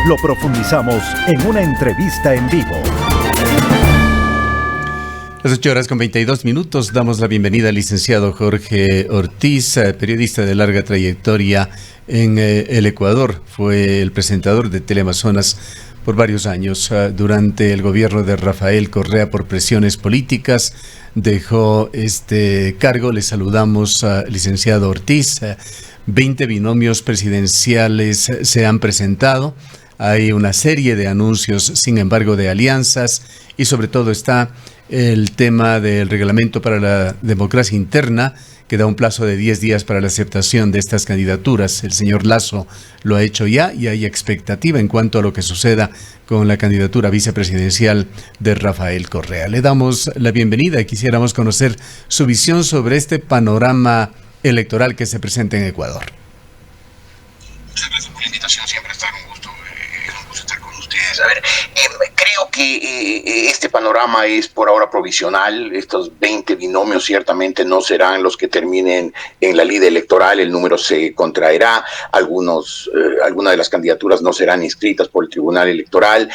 lo profundizamos en una entrevista en vivo. Las 8:22. Damos la bienvenida al licenciado Jorge Ortiz, periodista de larga trayectoria en el Ecuador. Fue el presentador de Teleamazonas por varios años. Durante el gobierno de Rafael Correa, por presiones políticas, dejó este cargo. Le saludamos, licenciado Ortiz. 20 binomios presidenciales se han presentado. Hay una serie de anuncios, sin embargo, de alianzas, y sobre todo está el tema del reglamento para la democracia interna, que da un plazo de 10 días para la aceptación de estas candidaturas. El señor Lasso lo ha hecho ya y hay expectativa en cuanto a lo que suceda con la candidatura vicepresidencial de Rafael Correa. Le damos la bienvenida y quisiéramos conocer su visión sobre este panorama electoral que se presenta en Ecuador. Muchas gracias por la invitación, siempre es un gusto estar con ustedes. A ver, creo que este panorama es por ahora provisional. Estos 20 binomios ciertamente no serán los que terminen en la lid electoral, el número se contraerá, algunas de las candidaturas no serán inscritas por el Tribunal Electoral,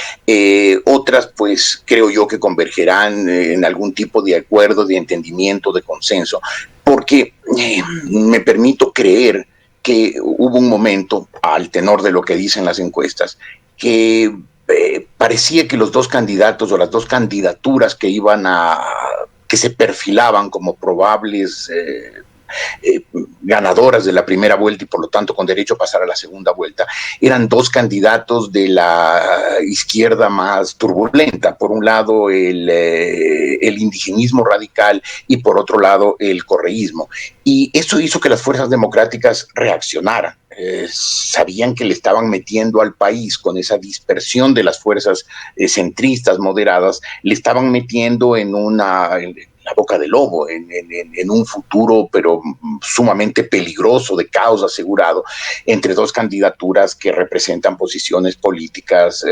otras pues creo yo que convergerán en algún tipo de acuerdo, de entendimiento, de consenso, porque me permito creer que hubo un momento, al tenor de lo que dicen las encuestas, que parecía que los dos candidatos o las dos candidaturas que se perfilaban como probables ganadoras de la primera vuelta y por lo tanto con derecho a pasar a la segunda vuelta, eran dos candidatos de la izquierda más turbulenta. Por un lado el indigenismo radical y por otro lado el correísmo. Y eso hizo que las fuerzas democráticas reaccionaran. Sabían que le estaban metiendo al país con esa dispersión de las fuerzas centristas, moderadas, le estaban metiendo en la boca del lobo, en un futuro pero sumamente peligroso, de caos asegurado, entre dos candidaturas que representan posiciones políticas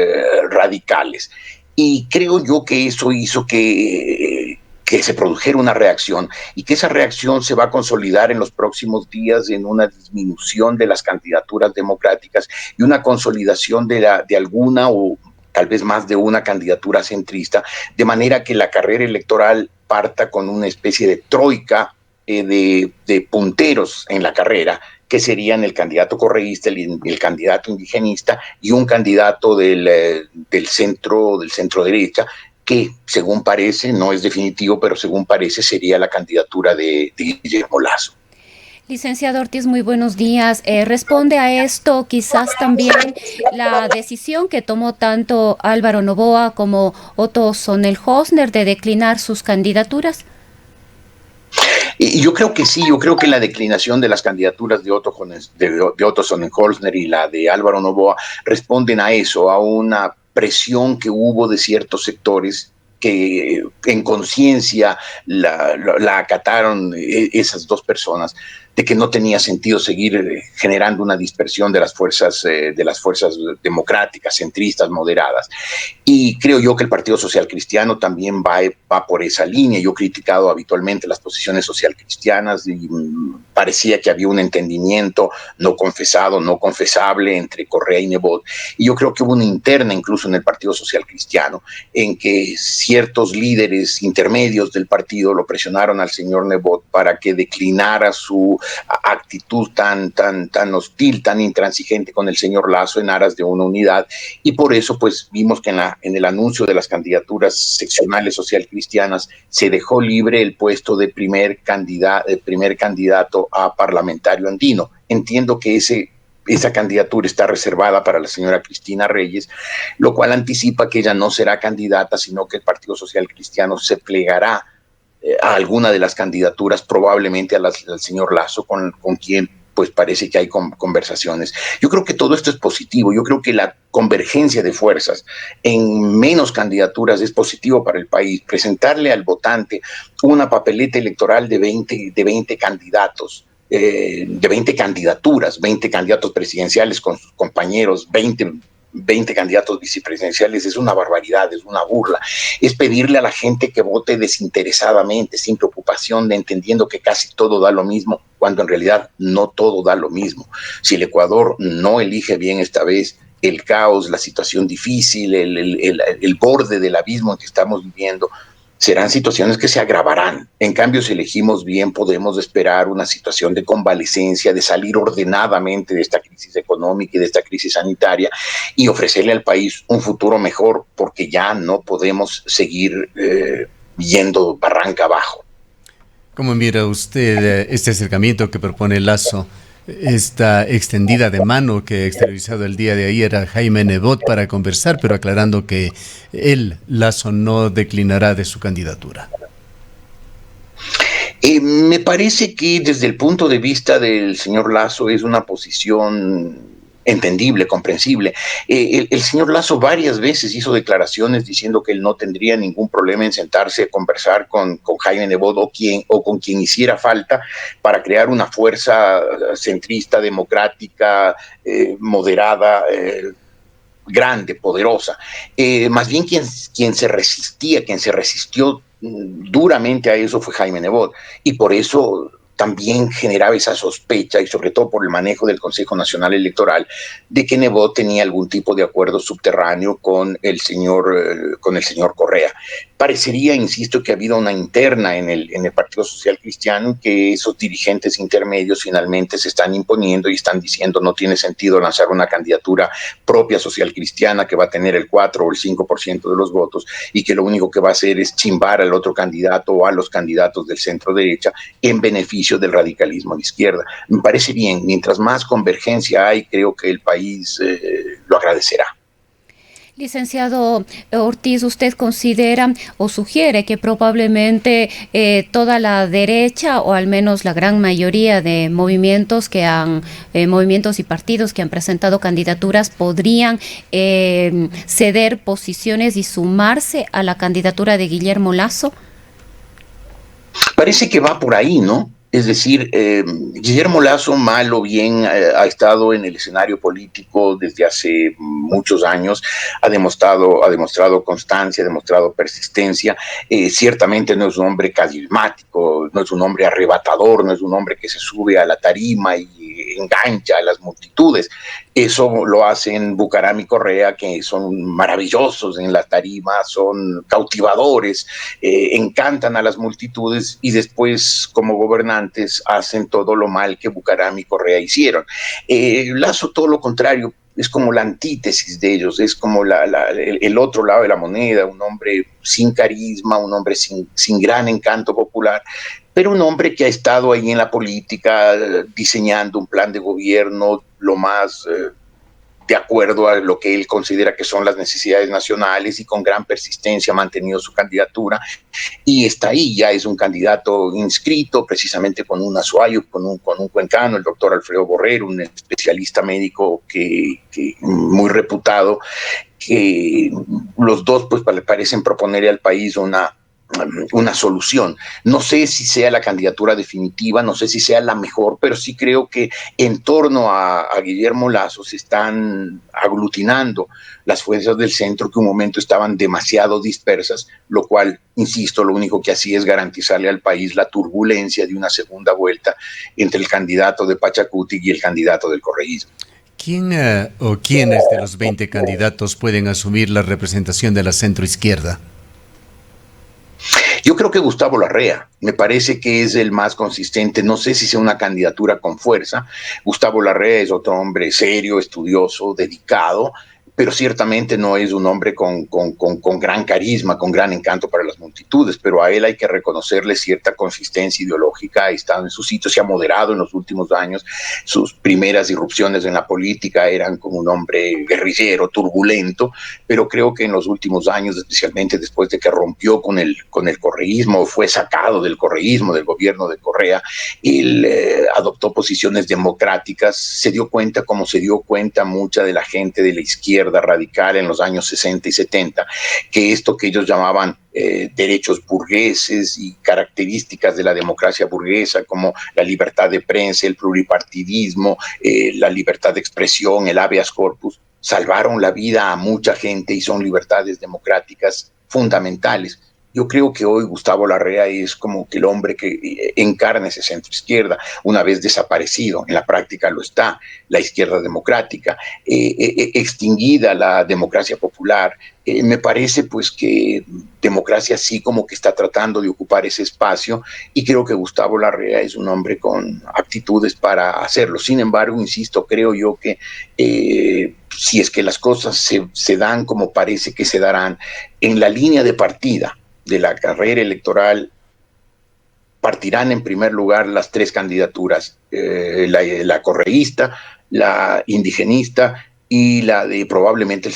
radicales. Y creo yo que eso hizo que se produjera una reacción y que esa reacción se va a consolidar en los próximos días en una disminución de las candidaturas democráticas y una consolidación de alguna o tal vez más de una candidatura centrista, de manera que la carrera electoral parta con una especie de troika de punteros en la carrera, que serían el candidato correísta, el candidato indigenista y un candidato del centro derecha, que según parece, no es definitivo, pero según parece sería la candidatura de Guillermo Lasso. Licenciado Ortiz, muy buenos días. ¿Responde a esto quizás también la decisión que tomó tanto Álvaro Noboa como Otto Sonnenhorstner de declinar sus candidaturas? Y yo creo que sí, yo creo que la declinación de las candidaturas de Otto Sonnenhorstner y la de Álvaro Noboa responden a eso, a una presión que hubo de ciertos sectores que en conciencia la acataron esas dos personas, de que no tenía sentido seguir generando una dispersión de las fuerzas democráticas, centristas, moderadas. Y creo yo que el Partido Social Cristiano también va por esa línea. Yo he criticado habitualmente las posiciones social cristianas y parecía que había un entendimiento no confesado, no confesable entre Correa y Nebot. Y yo creo que hubo una interna incluso en el Partido Social Cristiano en que ciertos líderes intermedios del partido lo presionaron al señor Nebot para que declinara su actitud tan hostil, tan intransigente con el señor Lasso en aras de una unidad, y por eso pues vimos que en el anuncio de las candidaturas seccionales social cristianas se dejó libre el puesto de primer candidato a parlamentario andino. Entiendo que esa candidatura está reservada para la señora Cristina Reyes, lo cual anticipa que ella no será candidata, sino que el Partido Social Cristiano se plegará a alguna de las candidaturas, probablemente al señor Lasso, con quien pues parece que hay conversaciones. Yo creo que todo esto es positivo. Yo creo que la convergencia de fuerzas en menos candidaturas es positivo para el país. Presentarle al votante una papeleta electoral de 20 candidatos, de 20 candidaturas, 20 candidatos presidenciales con sus compañeros, 20 candidatos vicepresidenciales, es una barbaridad, es una burla. Es pedirle a la gente que vote desinteresadamente, sin preocupación, entendiendo que casi todo da lo mismo, cuando en realidad no todo da lo mismo. Si el Ecuador no elige bien esta vez, el caos, la situación difícil, el borde del abismo en que estamos viviendo, serán situaciones que se agravarán. En cambio, si elegimos bien, podemos esperar una situación de convalecencia, de salir ordenadamente de esta crisis económica y de esta crisis sanitaria y ofrecerle al país un futuro mejor, porque ya no podemos seguir yendo barranca abajo. ¿Cómo mira usted este acercamiento que propone Lasso, esta extendida de mano que ha exteriorizado el día de ayer a Jaime Nebot para conversar, pero aclarando que él, Lasso, no declinará de su candidatura? Me parece que desde el punto de vista del señor Lasso es una posición entendible, comprensible. El señor Lasso varias veces hizo declaraciones diciendo que él no tendría ningún problema en sentarse a conversar con Jaime Nebot o con quien hiciera falta para crear una fuerza centrista, democrática, moderada, grande, poderosa. Más bien quien se resistió duramente a eso fue Jaime Nebot, y por eso también generaba esa sospecha, y sobre todo por el manejo del Consejo Nacional Electoral, de que Nebot tenía algún tipo de acuerdo subterráneo con el señor Correa. Parecería, insisto, que ha habido una interna en el Partido Social Cristiano y que esos dirigentes intermedios finalmente se están imponiendo y están diciendo no tiene sentido lanzar una candidatura propia social cristiana que va a tener el 4 o el 5% de los votos y que lo único que va a hacer es chimbar al otro candidato o a los candidatos del centro derecha en beneficio del radicalismo de izquierda. Me parece bien, mientras más convergencia hay, creo que el país lo agradecerá. Licenciado Ortiz, ¿usted considera o sugiere que probablemente toda la derecha, o al menos la gran mayoría de movimientos movimientos y partidos que han presentado candidaturas podrían ceder posiciones y sumarse a la candidatura de Guillermo Lasso? Parece que va por ahí, ¿no? Es decir, Guillermo Lasso, mal o bien, ha estado en el escenario político desde hace muchos años, ha demostrado constancia, ha demostrado persistencia. Ciertamente no es un hombre carismático, no es un hombre arrebatador, no es un hombre que se sube a la tarima y engancha a las multitudes. Eso lo hacen Bucaram y Correa, que son maravillosos en las tarimas, son cautivadores, encantan a las multitudes y después, como gobernantes, hacen todo lo mal que Bucaram y Correa hicieron. Lasso, todo lo contrario, es como la antítesis de ellos, es como el otro lado de la moneda, un hombre sin carisma, un hombre sin gran encanto popular, pero un hombre que ha estado ahí en la política diseñando un plan de gobierno lo más de acuerdo a lo que él considera que son las necesidades nacionales, y con gran persistencia ha mantenido su candidatura y está ahí, ya es un candidato inscrito precisamente con un azuayo, con un cuencano, el doctor Alfredo Borrero, un especialista médico que muy reputado, que los dos pues parecen proponerle al país una solución. No sé si sea la candidatura definitiva, no sé si sea la mejor, pero sí creo que en torno a Guillermo Lasso se están aglutinando las fuerzas del centro que un momento estaban demasiado dispersas, lo cual, insisto, lo único que hacía es garantizarle al país la turbulencia de una segunda vuelta entre el candidato de Pachacuti y el candidato del correísmo. ¿Quién o quiénes de los 20 candidatos pueden asumir la representación de la centroizquierda? Yo creo que Gustavo Larrea, me parece que es el más consistente, no sé si sea una candidatura con fuerza. Gustavo Larrea es otro hombre serio, estudioso, dedicado, pero ciertamente no es un hombre con gran carisma, con gran encanto para las multitudes, pero a él hay que reconocerle cierta consistencia ideológica, ha estado en su sitio, se ha moderado en los últimos años. Sus primeras irrupciones en la política eran como un hombre guerrillero, turbulento, pero creo que en los últimos años, especialmente después de que rompió con el correísmo, fue sacado del correísmo, del gobierno de Correa, él adoptó posiciones democráticas, se dio cuenta, como se dio cuenta mucha de la gente de la izquierda radical en los años 60 y 70, que esto que ellos llamaban derechos burgueses y características de la democracia burguesa, como la libertad de prensa, el pluripartidismo, la libertad de expresión, el habeas corpus, salvaron la vida a mucha gente y son libertades democráticas fundamentales. Yo creo que hoy Gustavo Larrea es como que el hombre que encarna ese centro izquierda, una vez desaparecido, en la práctica lo está, la izquierda democrática, extinguida la democracia popular. Me parece pues que democracia sí como que está tratando de ocupar ese espacio, y creo que Gustavo Larrea es un hombre con aptitudes para hacerlo. Sin embargo, insisto, creo yo que si es que las cosas se dan como parece que se darán, en la línea de partida de la carrera electoral partirán en primer lugar las tres candidaturas, la correísta, la indigenista y la de probablemente el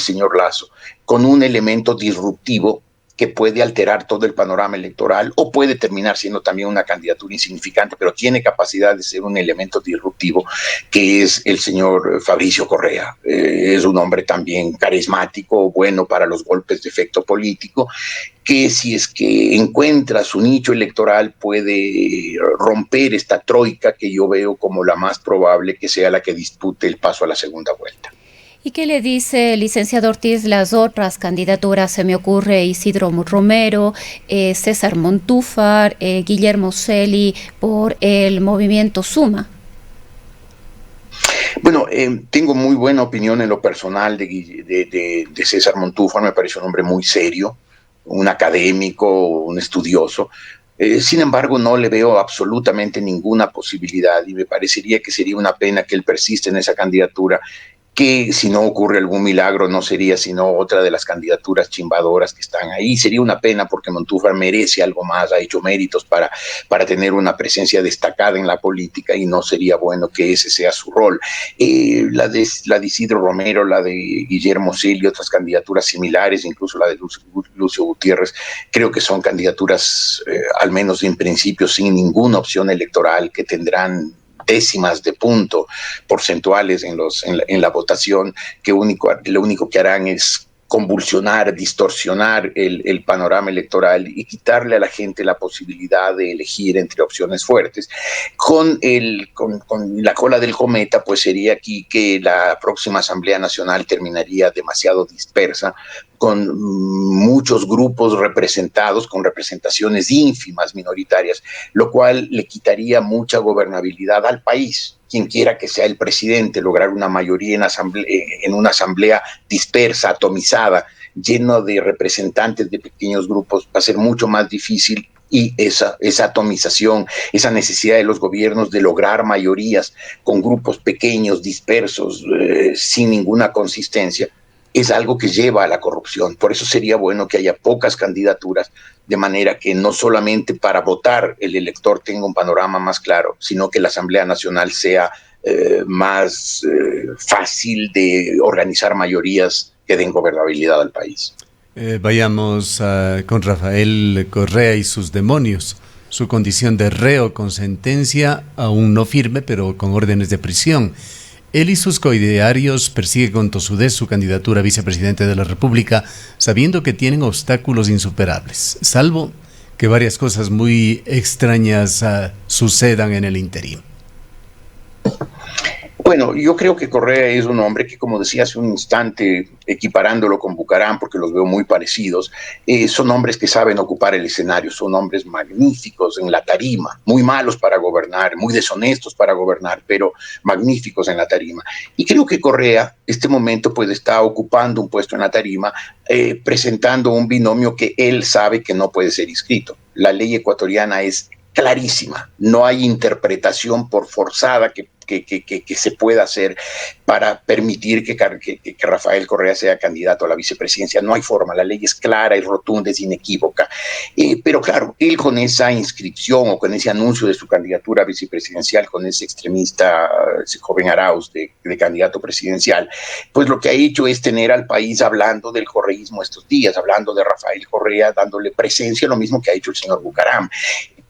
señor Lasso, con un elemento disruptivo que puede alterar todo el panorama electoral o puede terminar siendo también una candidatura insignificante, pero tiene capacidad de ser un elemento disruptivo, que es el señor Fabricio Correa. Es un hombre también carismático, bueno para los golpes de efecto político, que si es que encuentra su nicho electoral puede romper esta troika que yo veo como la más probable que sea la que dispute el paso a la segunda vuelta. ¿Y qué le dice, licenciado Ortiz, las otras candidaturas? Se me ocurre Isidro Romero, César Montúfar, Guillermo Celi por el movimiento Suma. Bueno, tengo muy buena opinión en lo personal de César Montúfar. Me parece un hombre muy serio, un académico, un estudioso. Sin embargo, no le veo absolutamente ninguna posibilidad, y me parecería que sería una pena que él persista en esa candidatura, que si no ocurre algún milagro no sería sino otra de las candidaturas chimbadoras que están ahí. Sería una pena porque Montúfar merece algo más, ha hecho méritos para tener una presencia destacada en la política, y no sería bueno que ese sea su rol. La de Isidro Romero, la de Guillermo Celi y otras candidaturas similares, incluso la de Lucio Gutiérrez, creo que son candidaturas, al menos en principio, sin ninguna opción electoral, que tendrán décimas de punto porcentuales en la votación, que lo único que harán es convulsionar, distorsionar el panorama electoral y quitarle a la gente la posibilidad de elegir entre opciones fuertes. Con la cola del cometa, pues sería aquí que la próxima Asamblea Nacional terminaría demasiado dispersa, con muchos grupos representados, con representaciones ínfimas, minoritarias, lo cual le quitaría mucha gobernabilidad al país. Quien quiera que sea el presidente, lograr una mayoría en una asamblea dispersa, atomizada, lleno de representantes de pequeños grupos, va a ser mucho más difícil, y esa atomización, esa necesidad de los gobiernos de lograr mayorías con grupos pequeños, dispersos, sin ninguna consistencia, es algo que lleva a la corrupción. Por eso sería bueno que haya pocas candidaturas, de manera que no solamente para votar el elector tenga un panorama más claro, sino que la Asamblea Nacional sea más fácil de organizar mayorías que den gobernabilidad al país. Vayamos con Rafael Correa y sus demonios. Su condición de reo con sentencia aún no firme, pero con órdenes de prisión. Él y sus coidearios persiguen con tosudez su candidatura a vicepresidente de la República, sabiendo que tienen obstáculos insuperables, salvo que varias cosas muy extrañas sucedan en el interín. Bueno, yo creo que Correa es un hombre que, como decía hace un instante, equiparándolo con Bucaram, porque los veo muy parecidos, son hombres que saben ocupar el escenario, son hombres magníficos en la tarima, muy malos para gobernar, muy deshonestos para gobernar, pero magníficos en la tarima. Y creo que Correa, este momento, pues está ocupando un puesto en la tarima, presentando un binomio que él sabe que no puede ser inscrito. La ley ecuatoriana es clarísima, no hay interpretación por forzada que se pueda hacer para permitir que Rafael Correa sea candidato a la vicepresidencia. No hay forma, la ley es clara, es rotunda, es inequívoca. Pero claro, él con esa inscripción o con ese anuncio de su candidatura vicepresidencial, con ese extremista, ese joven Arauz de candidato presidencial, pues lo que ha hecho es tener al país hablando del correísmo estos días, hablando de Rafael Correa, dándole presencia, lo mismo que ha hecho el señor Bucaram.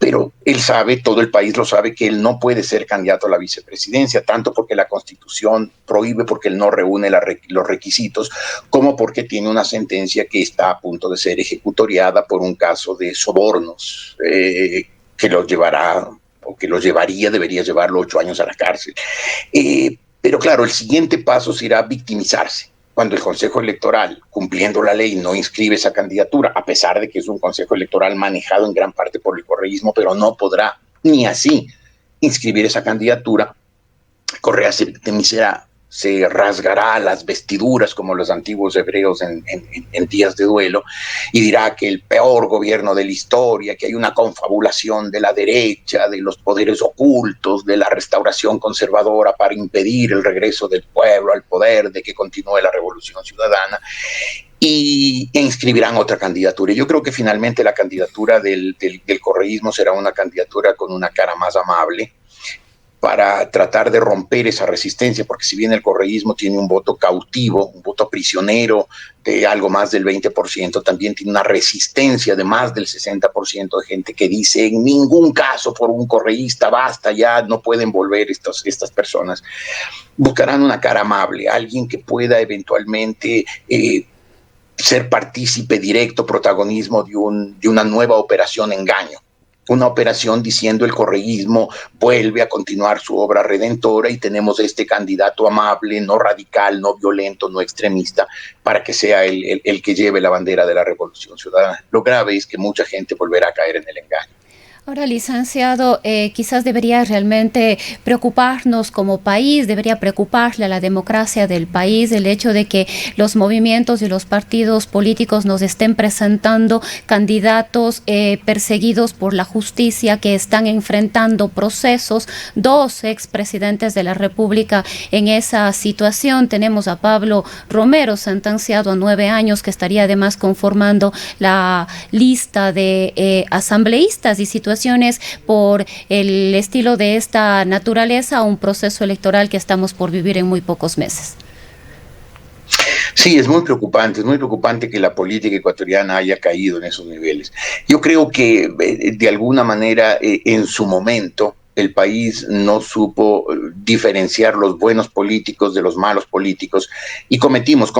Pero él sabe, todo el país lo sabe, que él no puede ser candidato a la vicepresidencia, tanto porque la Constitución prohíbe, porque él no reúne los requisitos, como porque tiene una sentencia que está a punto de ser ejecutoriada por un caso de sobornos que lo llevará, o que lo llevaría, debería llevarlo 8 años a la cárcel. Pero claro, el siguiente paso será victimizarse. cuando el Consejo Electoral, cumpliendo la ley, no inscribe esa candidatura, a pesar de que es un Consejo Electoral manejado en gran parte por el correísmo, pero no podrá ni así inscribir esa candidatura, Correa se rasgará las vestiduras como los antiguos hebreos en días de duelo y dirá que el peor gobierno de la historia, que hay una confabulación de la derecha, de los poderes ocultos, de la restauración conservadora para impedir el regreso del pueblo al poder, de que continúe la revolución ciudadana, e inscribirán otra candidatura. Y yo creo que finalmente la candidatura del correísmo será una candidatura con una cara más amable, para tratar de romper esa resistencia, porque si bien el correísmo tiene un voto cautivo, un voto prisionero de algo más del 20%, también tiene una resistencia de más del 60% de gente que dice en ningún caso por un correísta, basta ya, no pueden volver estas personas. Buscarán una cara amable, alguien que pueda eventualmente ser partícipe directo, protagonismo de una nueva operación engaño. Una operación diciendo el correísmo vuelve a continuar su obra redentora y tenemos este candidato amable, no radical, no violento, no extremista, para que sea el que lleve la bandera de la revolución ciudadana. Lo grave es que mucha gente volverá a caer en el engaño. Ahora, licenciado, quizás debería realmente preocuparnos como país, debería preocuparle a la democracia del país el hecho de que los movimientos y los partidos políticos nos estén presentando candidatos perseguidos por la justicia, que están enfrentando procesos. 2 expresidentes de la República en esa situación. Tenemos a Pablo Romero, sentenciado a 9 años, que estaría además conformando la lista de asambleístas, y situaciones por el estilo de esta naturaleza, un proceso electoral que estamos por vivir en muy pocos meses. Sí, es muy preocupante que la política ecuatoriana haya caído en esos niveles. Yo creo que de alguna manera en su momento el país no supo diferenciar los buenos políticos de los malos políticos y cometimos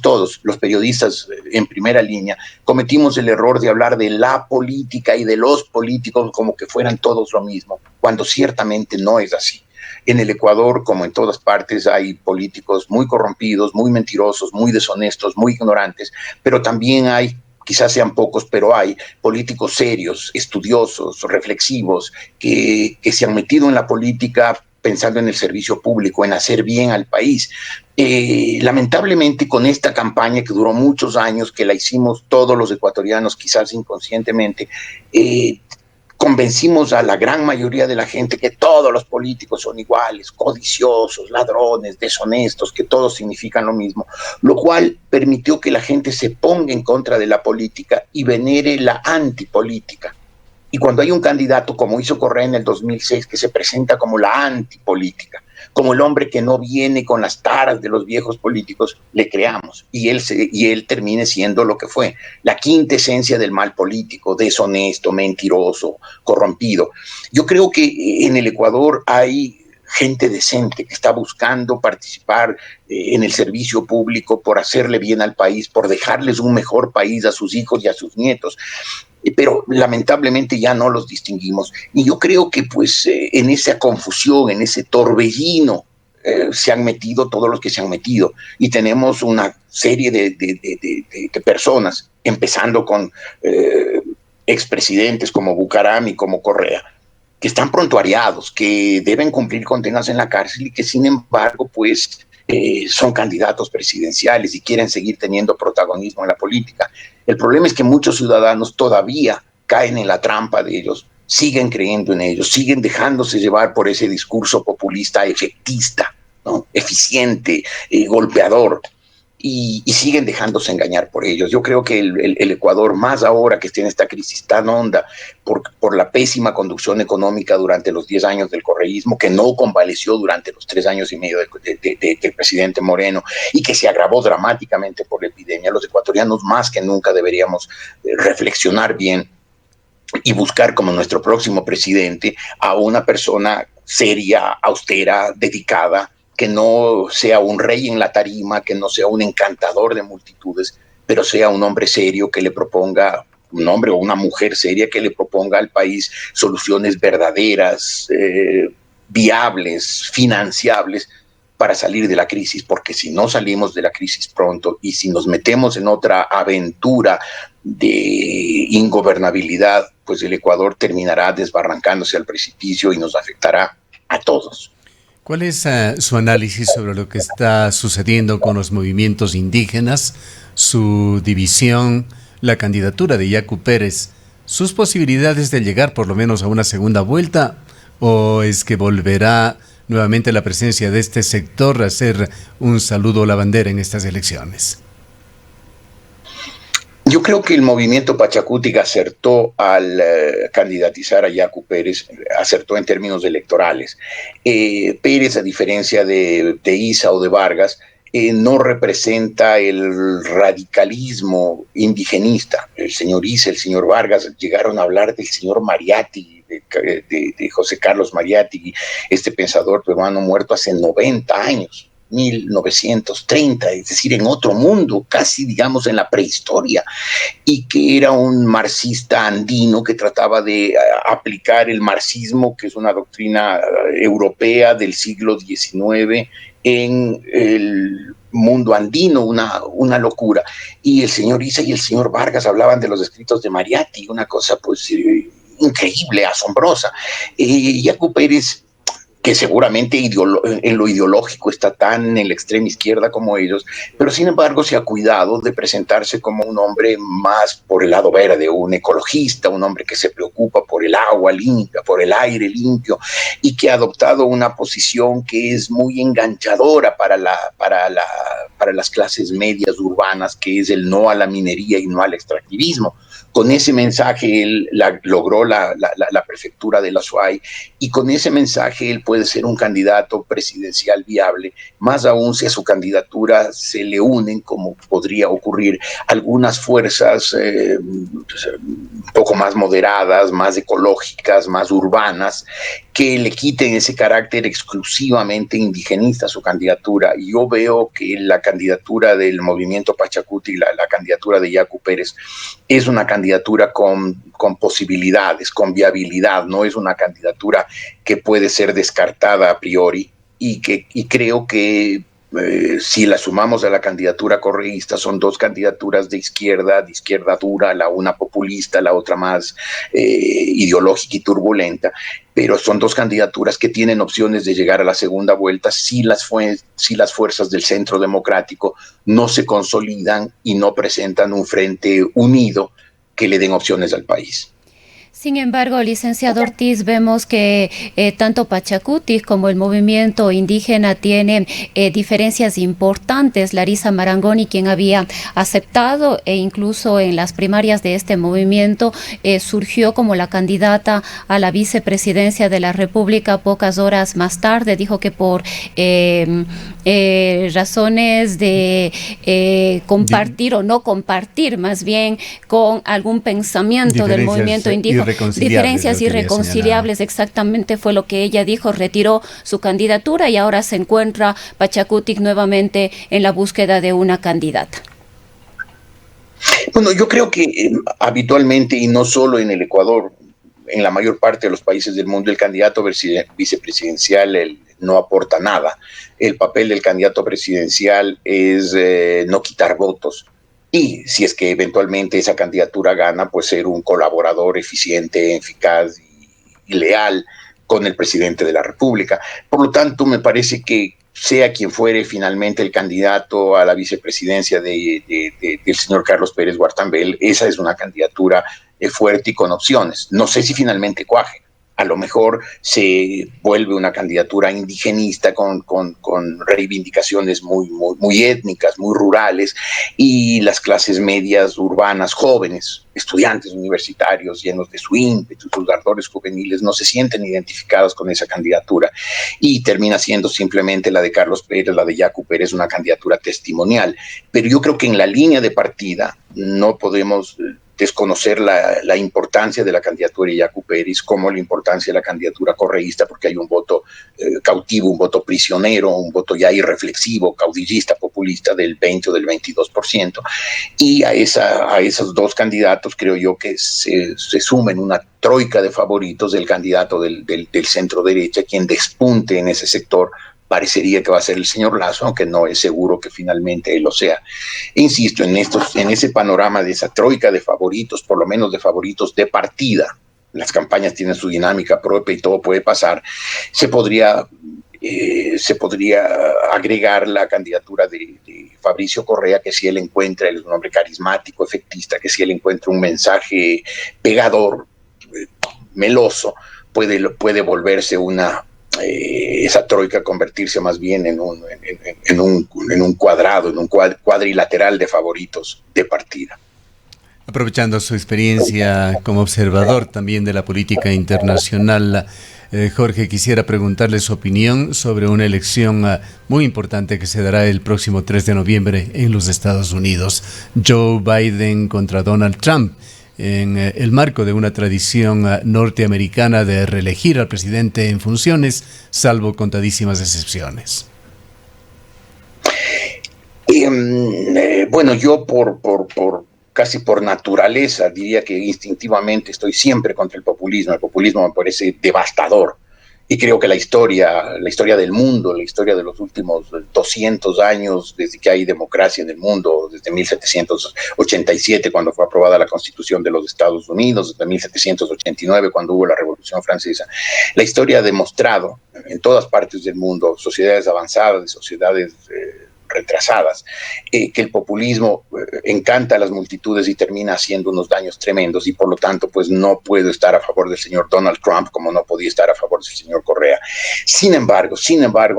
todos, los periodistas en primera línea, cometimos el error de hablar de la política y de los políticos como que fueran todos lo mismo, cuando ciertamente no es así. En el Ecuador, como en todas partes, hay políticos muy corrompidos, muy mentirosos, muy deshonestos, muy ignorantes, pero también hay, quizás sean pocos, pero hay políticos serios, estudiosos, reflexivos, que se han metido en la política pensando en el servicio público, en hacer bien al país. Lamentablemente, con esta campaña que duró muchos años, que la hicimos todos los ecuatorianos, quizás inconscientemente, convencimos a la gran mayoría de la gente que todos los políticos son iguales, codiciosos, ladrones, deshonestos, que todos significan lo mismo, lo cual permitió que la gente se ponga en contra de la política y venere la antipolítica. Y cuando hay un candidato, como hizo Correa en el 2006, que se presenta como la antipolítica, como el hombre que no viene con las taras de los viejos políticos, le creamos. Y él termine siendo lo que fue, la quintesencia del mal político, deshonesto, mentiroso, corrompido. Yo creo que en el Ecuador hay gente decente que está buscando participar en el servicio público por hacerle bien al país, por dejarles un mejor país a sus hijos y a sus nietos. Pero lamentablemente ya no los distinguimos. Y yo creo que pues en esa confusión, en ese torbellino, se han metido todos los que se han metido. Y tenemos una serie de personas, empezando con expresidentes como Bucaram y como Correa, que están prontuariados, que deben cumplir condenas en la cárcel y que sin embargo pues son candidatos presidenciales y quieren seguir teniendo protagonismo en la política. El problema es que muchos ciudadanos todavía caen en la trampa de ellos, siguen creyendo en ellos, siguen dejándose llevar por ese discurso populista efectista, ¿no? Eficiente, golpeador, y siguen dejándose engañar por ellos. Yo creo que el Ecuador, más ahora que está en esta crisis tan honda por la pésima conducción económica durante los 10 años del correísmo, que no convaleció durante los 3 años y medio del presidente Moreno y que se agravó dramáticamente por la epidemia, los ecuatorianos más que nunca deberíamos reflexionar bien y buscar como nuestro próximo presidente a una persona seria, austera, dedicada, que no sea un rey en la tarima, que no sea un encantador de multitudes, pero sea un hombre serio que le proponga, un hombre o una mujer seria que le proponga al país soluciones verdaderas, viables, financiables, para salir de la crisis, porque si no salimos de la crisis pronto y si nos metemos en otra aventura de ingobernabilidad, pues el Ecuador terminará desbarrancándose al precipicio y nos afectará a todos. ¿Cuál es su análisis sobre lo que está sucediendo con los movimientos indígenas, su división, la candidatura de Yacu Pérez, sus posibilidades de llegar por lo menos a una segunda vuelta, o es que volverá nuevamente la presencia de este sector a hacer un saludo a la bandera en estas elecciones? Yo creo que el movimiento Pachacutic acertó al candidatizar a Yacu Pérez, acertó en términos electorales. Pérez, a diferencia de Issa o de Vargas, no representa el radicalismo indigenista. El señor Issa, el señor Vargas llegaron a hablar del señor Mariátegui, de José Carlos Mariátegui, este pensador peruano muerto hace 90 años. 1930, es decir, en otro mundo, casi digamos en la prehistoria, y que era un marxista andino que trataba de aplicar el marxismo, que es una doctrina europea del siglo XIX, en el mundo andino, una locura. Y el señor Issa y el señor Vargas hablaban de los escritos de Mariátegui, una cosa pues increíble, asombrosa. Yacu Pérez, que seguramente en lo ideológico está tan en la extrema izquierda como ellos, pero sin embargo se ha cuidado de presentarse como un hombre más por el lado verde, un ecologista, un hombre que se preocupa por el agua limpia, por el aire limpio, y que ha adoptado una posición que es muy enganchadora para las clases medias urbanas, que es el no a la minería y no al extractivismo. Con ese mensaje él logró la prefectura de la SUAY, y con ese mensaje él puede ser un candidato presidencial viable, más aún si a su candidatura se le unen, como podría ocurrir, algunas fuerzas un poco más moderadas, más ecológicas, más urbanas, que le quiten ese carácter exclusivamente indigenista a su candidatura. Y yo veo que la candidatura del movimiento Pachacutic, la candidatura de Yacu Pérez, es una candidatura con posibilidades, con viabilidad, no es una candidatura que puede ser descartada a priori, y creo que si la sumamos a la candidatura correísta, son dos candidaturas de izquierda dura, la una populista, la otra más ideológica y turbulenta, pero son dos candidaturas que tienen opciones de llegar a la segunda vuelta si las fuerzas del centro democrático no se consolidan y no presentan un frente unido que le den opciones al país. Sin embargo, licenciado Ortiz, vemos que tanto Pachacutic como el movimiento indígena tienen diferencias importantes. Larissa Marangoni, quien había aceptado e incluso en las primarias de este movimiento surgió como la candidata a la vicepresidencia de la República pocas horas más tarde, dijo que por razones de compartir o no compartir, más bien con algún pensamiento del movimiento indígena. Diferencias irreconciliables, exactamente fue lo que ella dijo, retiró su candidatura y ahora se encuentra Pachacutic nuevamente en la búsqueda de una candidata. Bueno, yo creo que habitualmente, y no solo en el Ecuador, en la mayor parte de los países del mundo, el candidato vicepresidencial no aporta nada. El papel del candidato presidencial es no quitar votos. Y si es que eventualmente esa candidatura gana, pues ser un colaborador eficiente, eficaz y leal con el presidente de la República. Por lo tanto, me parece que sea quien fuere finalmente el candidato a la vicepresidencia del señor Carlos Pérez Guartambel, esa es una candidatura fuerte y con opciones. No sé si finalmente cuaje. A lo mejor se vuelve una candidatura indigenista con reivindicaciones muy étnicas, muy rurales, y las clases medias urbanas jóvenes, estudiantes universitarios llenos de su ímpetu, sus ardores juveniles, no se sienten identificados con esa candidatura, y termina siendo simplemente la de Carlos Pérez, la de Yacu Pérez, una candidatura testimonial. Pero yo creo que en la línea de partida no podemos desconocer la importancia de la candidatura de Yacu Pérez, como la importancia de la candidatura correísta, porque hay un voto cautivo, un voto prisionero, un voto ya irreflexivo, caudillista, populista del 20 o del 22%. Y a esos dos candidatos creo yo que se sumen una troika de favoritos del candidato del centro derecha, quien despunte en ese sector parecería que va a ser el señor Lasso, aunque no es seguro que finalmente él lo sea. Insisto, en ese panorama de esa troika de favoritos, por lo menos de favoritos de partida, las campañas tienen su dinámica propia y todo puede pasar, se podría agregar la candidatura de Fabricio Correa, que si él encuentra, él es un hombre carismático, efectista, que si él encuentra un mensaje pegador, meloso, puede volverse esa troika convertirse más bien en un cuadrado, en un cuadrilateral de favoritos de partida. Aprovechando su experiencia como observador también de la política internacional, Jorge, quisiera preguntarle su opinión sobre una elección muy importante que se dará el próximo 3 de noviembre en los Estados Unidos. Joe Biden contra Donald Trump, en el marco de una tradición norteamericana de reelegir al presidente en funciones, salvo contadísimas excepciones. Bueno, yo casi por naturaleza, diría que instintivamente estoy siempre contra el populismo. El populismo me parece devastador. Y creo que la historia del mundo, la historia de los últimos 200 años, desde que hay democracia en el mundo, desde 1787, cuando fue aprobada la Constitución de los Estados Unidos, desde 1789, cuando hubo la Revolución Francesa, la historia ha demostrado en todas partes del mundo, sociedades avanzadas, sociedades retrasadas, que el populismo encanta a las multitudes y termina haciendo unos daños tremendos, y por lo tanto pues no puedo estar a favor del señor Donald Trump como no podía estar a favor del señor Correa. Sin embargo,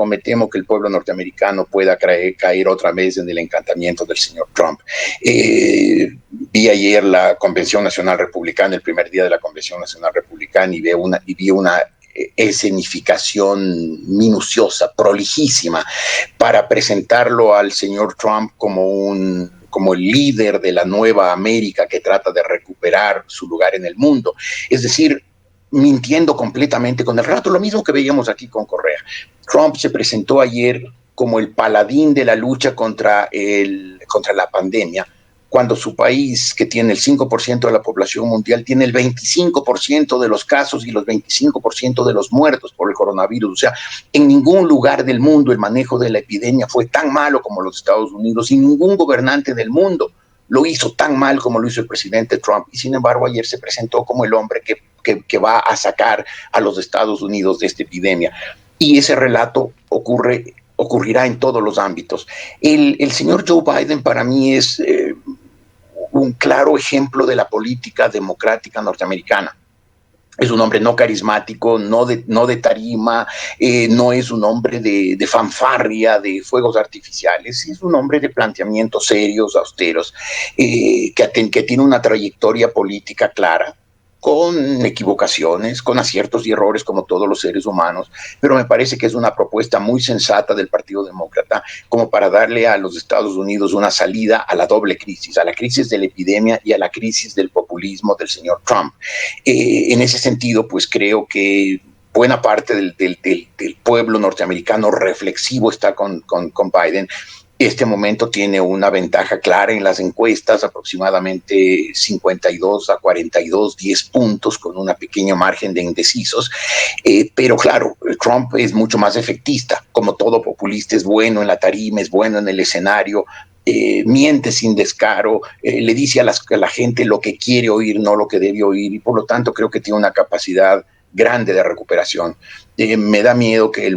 me temo que el pueblo norteamericano pueda caer otra vez en el encantamiento del señor Trump. Vi ayer la Convención Nacional Republicana, el primer día de la Convención Nacional Republicana, y vi una escenificación minuciosa, prolijísima, para presentarlo al señor Trump como el líder de la nueva América que trata de recuperar su lugar en el mundo. Es decir, mintiendo completamente con el relato, lo mismo que veíamos aquí con Correa. Trump se presentó ayer como el paladín de la lucha contra la pandemia, cuando su país, que tiene el 5% de la población mundial, tiene el 25% de los casos y los 25% de los muertos por el coronavirus. O sea, en ningún lugar del mundo el manejo de la epidemia fue tan malo como los Estados Unidos, y ningún gobernante del mundo lo hizo tan mal como lo hizo el presidente Trump. Y sin embargo, ayer se presentó como el hombre que va a sacar a los Estados Unidos de esta epidemia. Y ese relato ocurrirá en todos los ámbitos. El señor Joe Biden para mí es un claro ejemplo de la política democrática norteamericana. Es un hombre no carismático, no de tarima, no es un hombre de fanfarria, de fuegos artificiales, es un hombre de planteamientos serios, austeros, que tiene una trayectoria política clara, con equivocaciones, con aciertos y errores como todos los seres humanos, pero me parece que es una propuesta muy sensata del Partido Demócrata como para darle a los Estados Unidos una salida a la doble crisis, a la crisis de la epidemia y a la crisis del populismo del señor Trump. En ese sentido, pues creo que buena parte del pueblo norteamericano reflexivo está con Biden. Este momento tiene una ventaja clara en las encuestas, aproximadamente 52-42, 10 puntos, con una pequeña margen de indecisos. Pero claro, Trump es mucho más efectista. Como todo populista, es bueno en la tarima, es bueno en el escenario, miente sin descaro, le dice a la gente lo que quiere oír, no lo que debe oír, y por lo tanto creo que tiene una capacidad grande de recuperación. Me da miedo que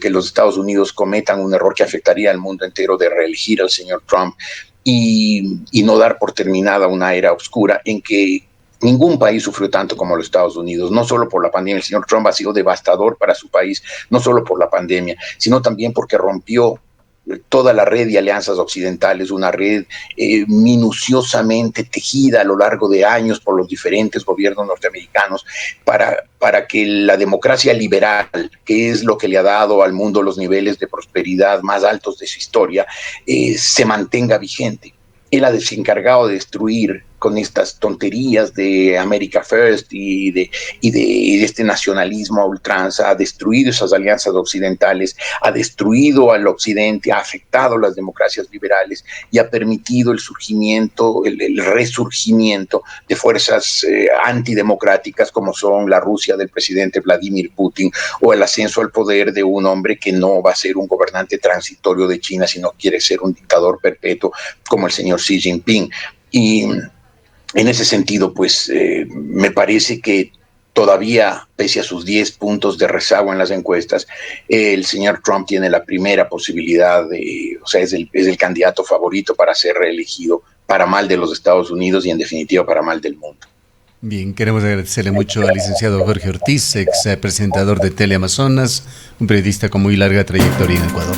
que los Estados Unidos cometan un error que afectaría al mundo entero, de reelegir al señor Trump y no dar por terminada una era oscura en que ningún país sufrió tanto como los Estados Unidos, no solo por la pandemia. El señor Trump ha sido devastador para su país, no solo por la pandemia, sino también porque rompió toda la red de alianzas occidentales, una red minuciosamente tejida a lo largo de años por los diferentes gobiernos norteamericanos para que la democracia liberal, que es lo que le ha dado al mundo los niveles de prosperidad más altos de su historia, se mantenga vigente. Él ha desencargado de destruir con estas tonterías de America First y de este nacionalismo a ultranza, ha destruido esas alianzas occidentales, ha destruido al occidente, ha afectado las democracias liberales y ha permitido el surgimiento, el resurgimiento de fuerzas antidemocráticas como son la Rusia del presidente Vladimir Putin, o el ascenso al poder de un hombre que no va a ser un gobernante transitorio de China, sino quiere ser un dictador perpetuo como el señor Xi Jinping. Y en ese sentido, pues me parece que todavía, pese a sus 10 puntos de rezago en las encuestas, el señor Trump tiene la primera posibilidad o sea, es el candidato favorito para ser reelegido, para mal de los Estados Unidos y en definitiva para mal del mundo. Bien, queremos agradecerle mucho al licenciado Jorge Ortiz, ex presentador de Teleamazonas, un periodista con muy larga trayectoria en Ecuador.